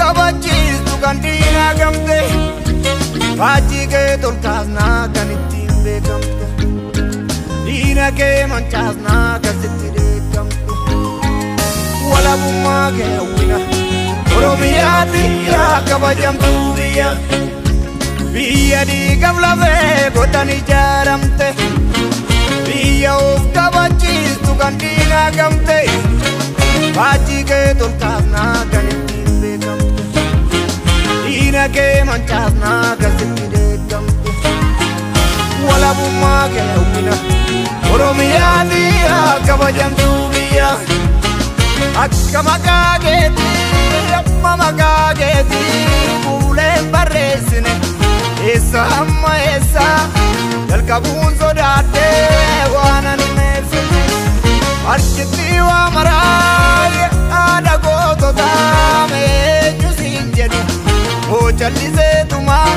kabachiistu kan diinaa gamte faajjii kee tolkaasnaa kan ittiin beekamte diina kee mancaasnaa kan sitti deegamte walabummaa kee hawwina Oromiyaati yaa kabajamtuu biyya biyya dhiigaf lafee godhan ijaaramte biyya of kabachiistu kan diinaa gamte faajjii kee tolkaasnaa kan ittiin beekamte diina kee mancaasnaa kan sitti deegamte walabummaa kee hawwina Oromiyaati yaa kabajamtuu biyya akka maqaa keetii amma maqaa keetii fuuleen barreessine eessa amma eessa jalqabuun sodaadhee waan ani meessine harkitti waa maraa haadha goototaa meenyu siin jedhu hoo jalliseetumaa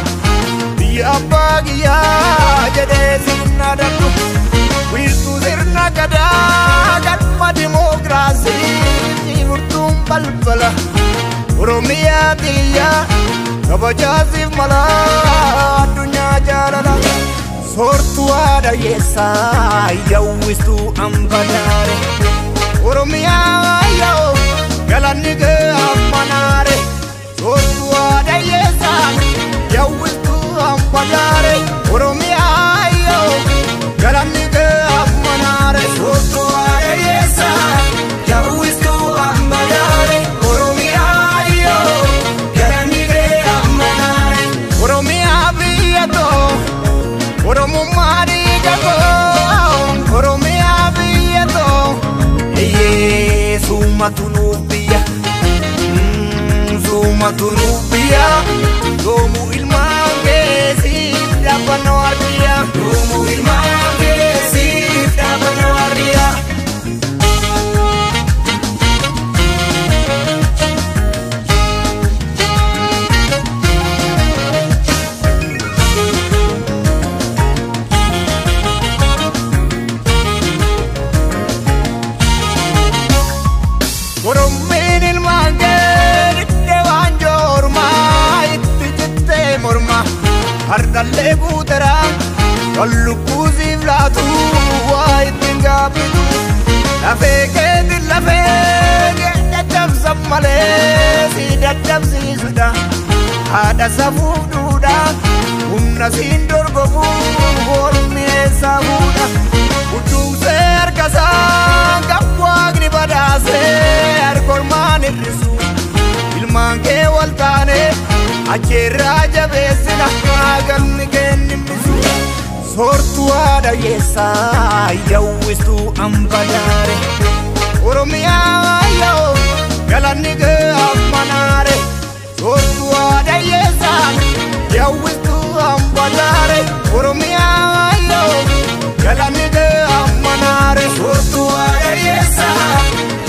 biyya abbaa kiyyaa jedhee siin adabdu wiirtuu sirna gadaa galma dimookiraasii furtuun balbala Oromiyaa tiyyaa kabajaasiif mala addunyaa jaalala soortuu haadha yeessaa yawwistuu ambadaare Oromiyaa yoo galanni kee ammanaare soortuu haadha yeessaa yawwistuu ambadaare Oromiyaa yoo galanni kee ammanaare soortuu haadha yeessaa yawwistuu ambadaare Oromiyaa yoo galanni kee ammanaare Oromiyaa biyya too Oromummaa dhiiga koo Oromiyaa biyya too suumatu nuuf biyya suumatu nuuf biyya doomu ilmaan keessiif dhaabbanoo hardiya doomu ilmaan keessiif dhaabbanoo hardiya Oromeen ilmaan kee dhiddee waan joormaa itti jittee morma hardallee guuteraa kan lubbuusiif laatu waa ittiin gaabbitu lafee keetiin lafee kee dadhabsan malee si dadhabsiisudha haadha safuuf duudha humna siin dorgomuuf oolmi eessaa fuudha budduuqsee harkasaa kan waaqni badaasee harkormaan hir'isu ilmaan kee wal taane acheerraa jabeessina galmi kee nimmisu soortuu haadha yeessaa yawwistuu ambadaare Oromiyaa yoo galanni kee ammanaare soortuu haadha yeessaa yawwistuu ambadaare Oromiyaa yoo galanni kee ammanaare soortuu haadha yeessaa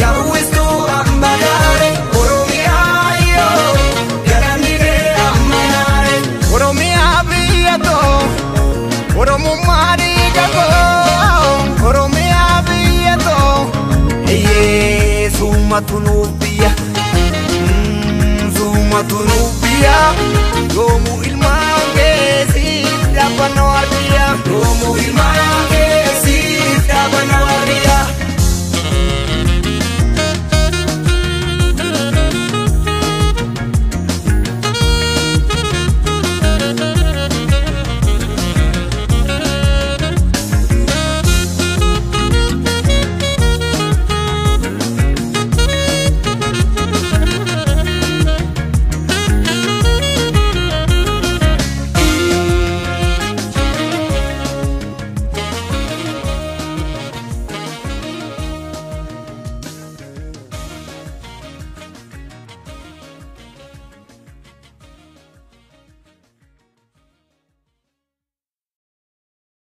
yawwistuu ambadaare Oromiyaa yoo galanni kee ammanaare Oromiyaa biyya too Oromummaa dhiiga koo Oromiyaa biyya too suumatu nuuf